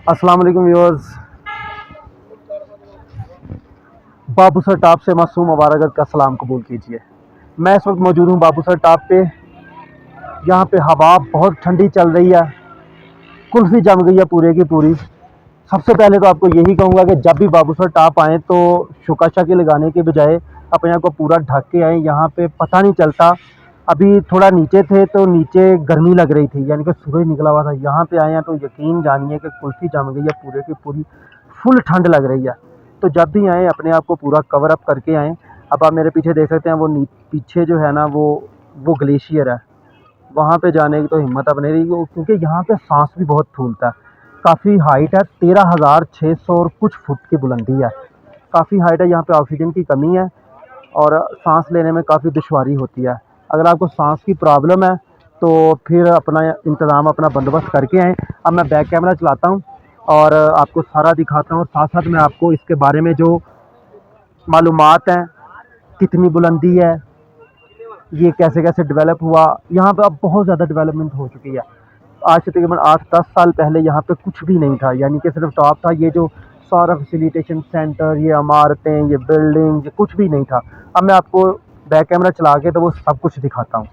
अस्सलाम वालेकुम viewers. Babusar top से मासूम मुबारकत का सलाम कबूल कीजिए। मैं इस वक्त मौजूद हूँ बाबूसर टॉप पे। यहाँ पे हवा बहुत ठंडी चल रही है, कुल्फ़ी जम गई है पूरे की पूरी। सबसे पहले तो आपको यही कहूँगा कि जब भी बाबूसर टॉप आएँ तो शुका शाकी लगाने के बजाय अपने आप को पूरा ढक के आएँ। यहाँ पे पता नहीं चलता, अभी थोड़ा नीचे थे तो नीचे गर्मी लग रही थी, यानी कि सूरज निकला हुआ था। यहाँ पे आए हैं तो यकीन जानिए कि कुल्फ़ी जम गई है पूरे की पूरी, फुल ठंड लग रही है। तो जब भी आएँ अपने आप को पूरा कवर अप करके आएँ। अब आप मेरे पीछे देख सकते हैं, वो पीछे जो है ना वो ग्लेशियर है। वहाँ पे जाने की तो हिम्मत अब नहीं रही, क्योंकि यहाँ पे सांस भी बहुत फूलता है। काफ़ी हाइट है, 13,600 और कुछ फुट की बुलंदी है। काफ़ी हाइट है, यहाँ पे ऑक्सीजन की कमी है और सांस लेने में काफ़ी दुश्वारी होती है। अगर आपको सांस की प्रॉब्लम है तो फिर अपना इंतज़ाम, अपना बंदोबस्त करके आएँ। अब मैं बैक कैमरा चलाता हूँ और आपको सारा दिखाता हूँ, और साथ साथ मैं आपको इसके बारे में जो मालूमात हैं, कितनी बुलंदी है, ये कैसे कैसे डेवलप हुआ। यहाँ पे अब बहुत ज़्यादा डेवलपमेंट हो चुकी है। आज से तकरीबन 8-10 साल पहले यहाँ पे कुछ भी नहीं था, यानी कि सिर्फ टॉप था। ये जो सारा फैसिलिटेशन सेंटर, ये इमारतें, ये बिल्डिंग, ये कुछ भी नहीं था। अब मैं आपको बैक कैमरा चला के तो वो सब कुछ दिखाता हूँ।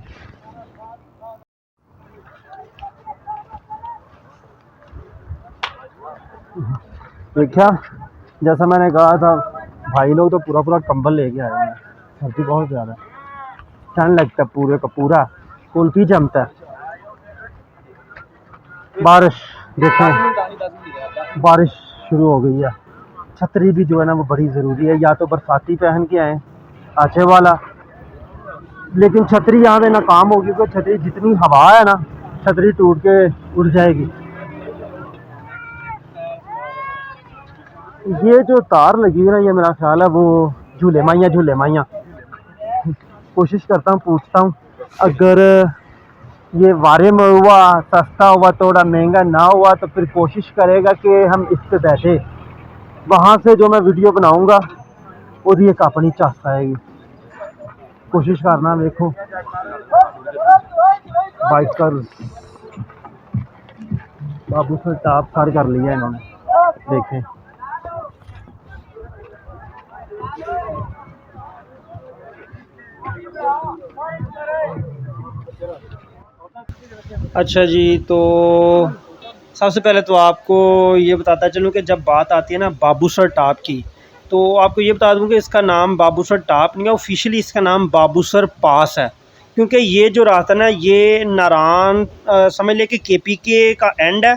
देखा, जैसा मैंने कहा था, भाई लोग तो पूरा पूरा कंबल लेके आए हैं। सर्दी बहुत ज़्यादा है, ठंड लगता है पूरे का पूरा, कुल्फी जमता है। बारिश देखें, बारिश शुरू हो गई है। छतरी भी जो है ना वो बड़ी ज़रूरी है, या तो बरसाती पहन के आए अच्छे वाला, लेकिन छतरी यहाँ पे नाकाम होगी, क्योंकि छतरी जितनी हवा है ना, छतरी टूट के उड़ जाएगी। ये जो तार लगी हुई है ना, ये मेरा ख्याल है वो झूले माइया। कोशिश करता हूँ, पूछता हूँ, अगर ये वारे में हुआ, सस्ता हुआ, थोड़ा महंगा ना हुआ तो फिर कोशिश करेगा कि हम इस पे बैठे। वहाँ से जो मैं वीडियो बनाऊँगा वो एक अपनी चास आएगी। कोशिश करना, देखो बाइकर बाबूसर टॉप सर कर लिया इन्होंने, देखें। अच्छा जी, तो सबसे पहले तो आपको ये बताता चलूँ कि जब बात आती है ना बाबूसर टॉप की, तो आपको ये बता दूँ कि इसका नाम बाबूसर टॉप नहीं है, ऑफिशियली इसका नाम बाबूसर पास है। क्योंकि ये जो रास्ता ना, ये नारान समझ लें कि केपीके का एंड है,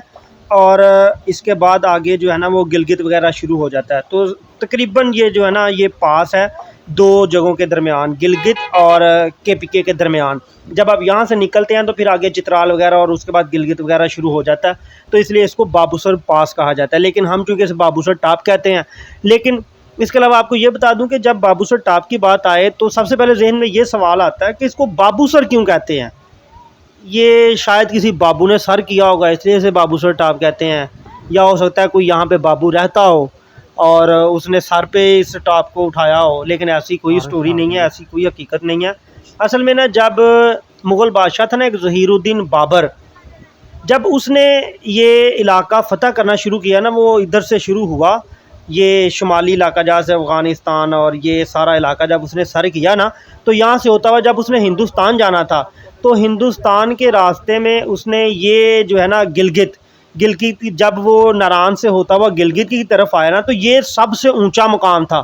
और इसके बाद आगे जो है ना वो गिलगित वगैरह शुरू हो जाता है। तो तकरीबन ये जो है ना ये पास है दो जगहों के दरमियान, गिलगित और केपीके के दरमियान। जब आप यहाँ से निकलते हैं तो फिर आगे चित्राल वगैरह और उसके बाद गिलगित वगैरह शुरू हो जाता है, तो इसलिए इसको बाबूसर पास कहा जाता है, लेकिन हम चूँकि इसे बाबूसर टॉप कहते हैं। लेकिन इसके अलावा आपको ये बता दूं कि जब बाबूसर टॉप की बात आए तो सबसे पहले जहन में ये सवाल आता है कि इसको बाबूसर क्यों कहते हैं। ये शायद किसी बाबू ने सर किया होगा, इसलिए इसे बाबूसर टॉप कहते हैं, या हो सकता है कोई यहाँ पे बाबू रहता हो और उसने सर पे इस टॉप को उठाया हो, लेकिन ऐसी कोई स्टोरी नहीं है, ऐसी कोई हकीकत नहीं है। असल में ना, जब मुग़ल बादशाह था ना एक ज़हीरुद्दीन बाबर, जब उसने ये इलाका फ़तह करना शुरू किया ना, वो इधर से शुरू हुआ, ये शुमाली इलाका जहाँ से अफ़गानिस्तान और ये सारा इलाका जब उसने सर किया ना, तो यहाँ से होता हुआ जब उसने हिंदुस्तान जाना था, तो हिंदुस्तान के रास्ते में उसने ये जो है ना गिलगित जब वो नारान से होता हुआ गिलगित की तरफ आया ना, तो ये सबसे ऊंचा मुकाम था।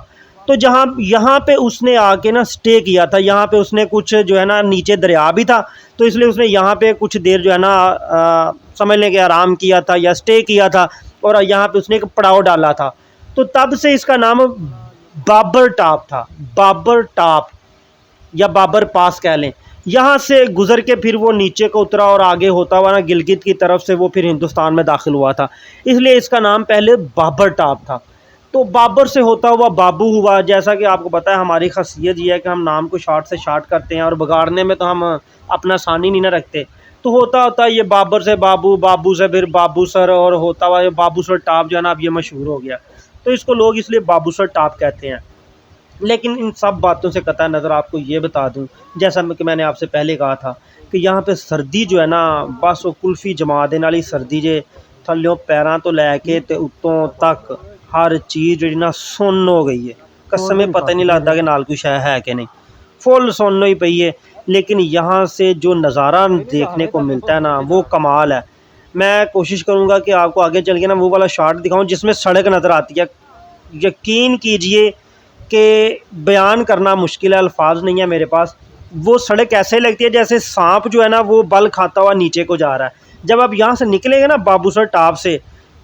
तो जहाँ यहाँ पे उसने आके ना स्टे किया था, यहाँ पे उसने कुछ जो है ना, नीचे दरिया भी था, तो इसलिए उसने यहाँ पे कुछ देर जो है ना समझ लें कि आराम किया था या स्टे किया था, और यहाँ पे उसने एक पड़ाव डाला था। तो तब से इसका नाम बाबर टॉप था, बाबर टॉप या बाबर पास कह लें। यहाँ से गुज़र के फिर वो नीचे को उतरा और आगे होता हुआ ना गिलगित की तरफ से वो फिर हिंदुस्तान में दाखिल हुआ था, इसलिए इसका नाम पहले बाबर टॉप था। तो बाबर से होता हुआ बाबू हुआ। जैसा कि आपको पता है, हमारी खासियत ये है कि हम नाम को शार्ट से शार्ट करते हैं, और बिगाड़ने में तो हम अपना सानी नहीं ना रखते। तो होता होता ये बाबर से बाबू, बाबू से फिर बाबू सर, और होता हुआ ये बाबू सर टॉप जो है ना अब ये मशहूर हो गया, तो इसको लोग इसलिए बाबू सर टॉप कहते हैं। लेकिन इन सब बातों से कतई नज़र आपको ये बता दूं, जैसा कि मैंने आपसे पहले कहा था कि यहाँ पे सर्दी जो है ना, बस वो कुल्फ़ी जमा देने वाली सर्दी जे थल्लों पैरां तो लैके ते उत्तों तक हर चीज़ जी ना सुन्न हो गई है। कसम में पता नहीं लगता कि नाल कुछ है कि नहीं, फुल सुन्न ही पई है। लेकिन यहाँ से जो नज़ारा देखने को मिलता है ना वो कमाल है। मैं कोशिश करूँगा कि आपको आगे चल के ना वो वाला शॉट दिखाऊँ जिसमें सड़क नज़र आती है। यकीन कीजिए कि बयान करना मुश्किल है, अल्फाज नहीं है मेरे पास। वो सड़क ऐसे लगती है जैसे सांप जो है ना वो बल खाता हुआ नीचे को जा रहा है। जब आप यहाँ से निकलेंगे ना बाबूसर टाप से,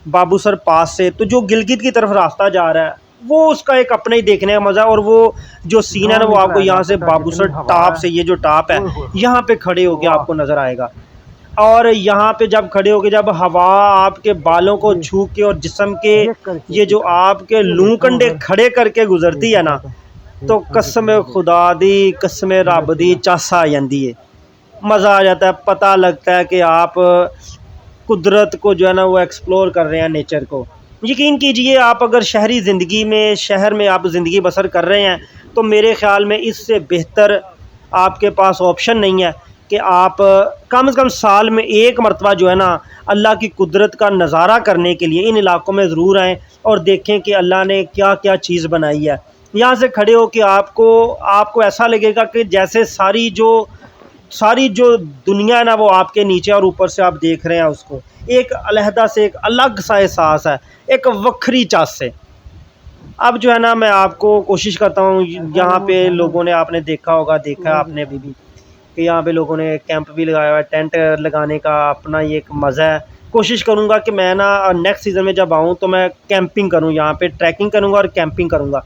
बाबूसर पास से, तो जो गिलगित की तरफ रास्ता जा रहा है वो उसका एक अपने ही देखने का मज़ा। और वो जो सीन है ना वो आपको यहाँ से बाबूसर टाप से, ये जो टाप है यहाँ पे खड़े होके आपको नज़र आएगा। और यहाँ पे जब खड़े होके जब हवा आपके बालों को छू के और जिस्म के ये जो आपके लू कंडे खड़े करके गुजरती है ना, तो कसम खुदा दी, कसम रब दी चस आ जाती है, मज़ा आ जाता है। पता लगता है कि आप कुदरत को जो है ना वो एक्सप्लोर कर रहे हैं, नेचर को। यकीन कीजिए आप अगर शहरी ज़िंदगी में, शहर में आप ज़िंदगी बसर कर रहे हैं तो मेरे ख़्याल में इससे बेहतर आपके पास ऑप्शन नहीं है कि आप कम से कम साल में एक मरतबा जो है ना अल्लाह की कुदरत का नज़ारा करने के लिए इन इलाक़ों में ज़रूर आएँ और देखें कि अल्लाह ने क्या क्या चीज़ बनाई है। यहाँ से खड़े हो कि आपको ऐसा लगेगा कि जैसे सारी जो दुनिया है ना वो आपके नीचे और ऊपर से आप देख रहे हैं उसको। एक अलहदा से एक अलग सा एहसास है, एक वक्री चास से। अब जो है ना मैं आपको कोशिश करता हूँ, यहाँ पे लोगों ने, आपने देखा होगा, देखा है आपने अभी भी कि यहाँ पे लोगों ने कैंप भी लगाया हुआ है। टेंट लगाने का अपना ये एक मज़ा है। कोशिश करूँगा कि मैं ना नेक्स्ट सीज़न में जब आऊँ तो मैं कैंपिंग करूँ, यहाँ पे ट्रैकिंग करूँगा और कैंपिंग करूँगा,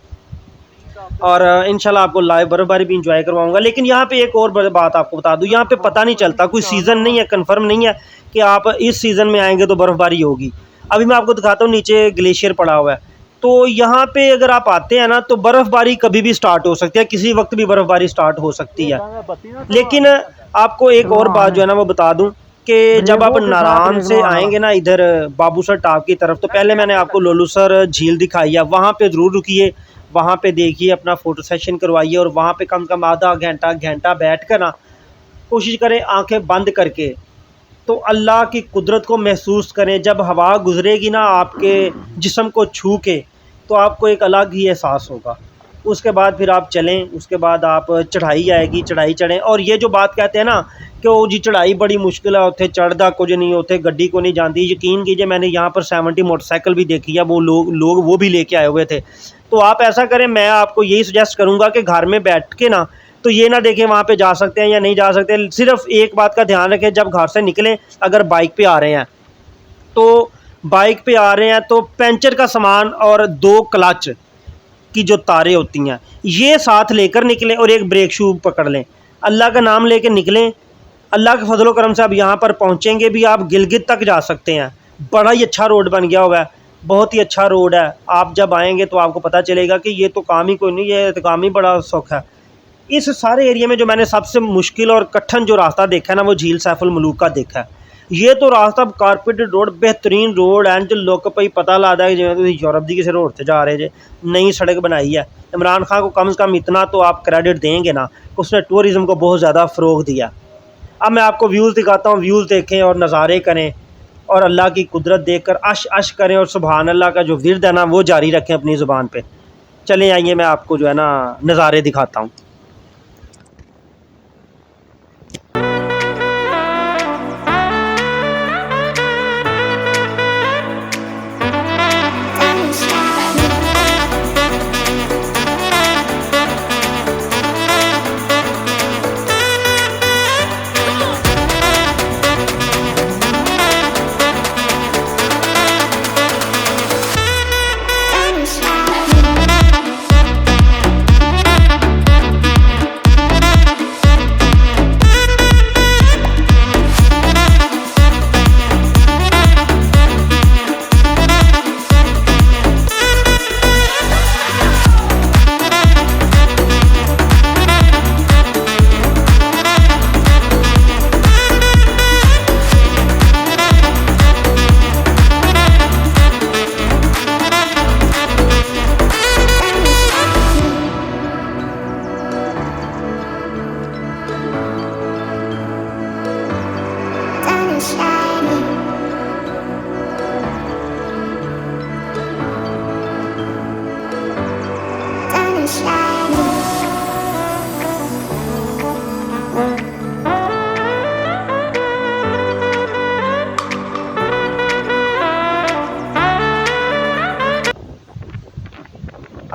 और इंशाल्लाह आपको लाइव बर्फ़बारी भी इंजॉय करवाऊंगा। लेकिन यहाँ पे एक और बात आपको बता दूँ, यहाँ पे पता नहीं चलता, कोई सीज़न नहीं है, कंफर्म नहीं है कि आप इस सीज़न में आएंगे तो बर्फ़बारी होगी। अभी मैं आपको दिखाता हूँ, नीचे ग्लेशियर पड़ा हुआ है, तो यहाँ पे अगर आप आते हैं ना तो बर्फ़बारी कभी भी स्टार्ट हो सकती है, किसी वक्त भी बर्फ़बारी स्टार्ट हो सकती है। लेकिन आपको एक और बात जो है ना वो बता दूँ कि जब आप नारायण से आएंगे ना इधर बाबूसर टाप की तरफ, तो पहले मैंने आपको लोलूसर झील दिखाई है, वहाँ पे ज़रूर रुकिए, वहाँ पे देखिए, अपना फ़ोटो सेशन करवाइए और वहाँ पे कम से कम आधा घंटा बैठ कर ना कोशिश करें आंखें बंद करके तो अल्लाह की कुदरत को महसूस करें। जब हवा गुज़रेगी ना आपके जिस्म को छू के तो आपको एक अलग ही एहसास होगा। उसके बाद फिर आप चलें, उसके बाद आप चढ़ाई आएगी, चढ़ाई चढ़ें। और ये जो बात कहते हैं ना कि वो जी चढ़ाई बड़ी मुश्किल है, उत्थे चढ़दा कुछ नहीं, उत्थे गड्डी को नहीं जाती, यकीन कीजिए मैंने यहाँ पर 70 मोटरसाइकिल भी देखी है, वो लोग वो भी लेके आए हुए थे। तो आप ऐसा करें, मैं आपको यही सजेस्ट करूँगा कि घर में बैठ के ना तो ये ना देखें वहाँ पे जा सकते हैं या नहीं जा सकते। सिर्फ एक बात का ध्यान रखें, जब घर से निकलें, अगर बाइक पे आ रहे हैं तो पंचर का सामान और 2 क्लच की जो तारें होती हैं ये साथ लेकर निकलें और एक ब्रेक शू पकड़ लें। अल्लाह का नाम लेकर निकलें। अल्लाह के फजलो करम से आप यहाँ पर पहुँचेंगे भी, आप गिलगित तक जा सकते हैं। बड़ा ही अच्छा रोड बन गया हुआ है, बहुत ही अच्छा रोड है। आप जब आएंगे तो आपको पता चलेगा कि ये तो काम ही कोई नहीं, ये तो काम ही बड़ा सौख है। इस सारे एरिया में जो मैंने सबसे मुश्किल और कठिन जो रास्ता देखा है ना वो झील सैफुल मलूक का देखा है। ये तो रास्ता कारपेटेड रोड, बेहतरीन रोड है, जो लोग भाई पता लगता है कि जिवें यूरोप की किसी रोड से जा रहे जे, नई सड़क बनाई है। इमरान खान को कम से कम इतना तो आप क्रेडिट देंगे ना, उसने टूरिज़म को बहुत ज़्यादा फ़रोग दिया। अब मैं आपको व्यूज़ दिखाता हूँ, व्यूज़ देखें और नज़ारे करें और अल्लाह की कुदरत देखकर अश करें और सुभान अल्लाह का जो विर्द है ना वो जारी रखें अपनी ज़ुबान पे। चलें आइए मैं आपको जो है ना नज़ारे दिखाता हूँ।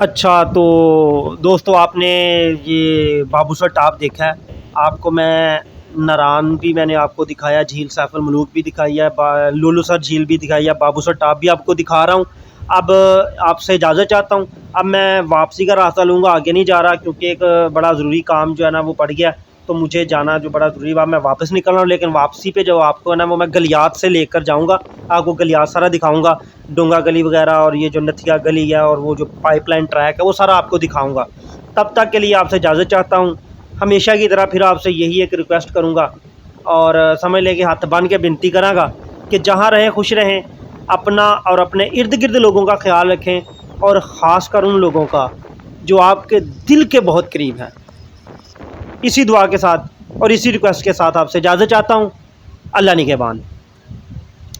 अच्छा, तो दोस्तों आपने ये बाबूसर टाप देखा है। आपको मैं नारान भी मैंने आपको दिखाया, झील सैफ अल मलूक भी दिखाई है, लुलुसर झील भी दिखाई है, बाबूसर टाप भी आपको दिखा रहा हूँ। अब आपसे इजाज़त चाहता हूँ। अब मैं वापसी का रास्ता लूँगा, आगे नहीं जा रहा, क्योंकि एक बड़ा ज़रूरी काम जो है ना वो पड़ गया, तो मुझे जाना जो बड़ा ज़रूरी हुआ, मैं वापस निकल रहा हूँ। लेकिन वापसी पे जो आपको है ना वो मैं गलियात से लेकर जाऊँगा, आपको गलियात सारा दिखाऊँगा, डोंगा गली वगैरह, और ये जो नथिया गली है और वो जो पाइपलाइन ट्रैक है वो सारा आपको दिखाऊँगा। तब तक के लिए आपसे इजाज़त चाहता हूँ। हमेशा की तरह फिर आपसे यही एक रिक्वेस्ट करूँगा, और समझ लें कि हाथ बांध के विनती करांगा कि जहाँ रहें खुश रहें, अपना और अपने इर्द गिर्द लोगों का ख्याल रखें, और ख़ास कर उन लोगों का जो आपके दिल के बहुत करीब हैं। इसी दुआ के साथ और इसी रिक्वेस्ट के साथ आपसे इजाज़त चाहता हूँ। अल्लाह निगहबान,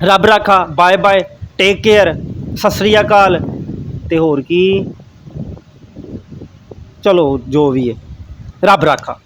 रब रखा, बाय बाय, टेक केयर, सत श्री अकाल, ते होर की, चलो जो भी है, रब रखा।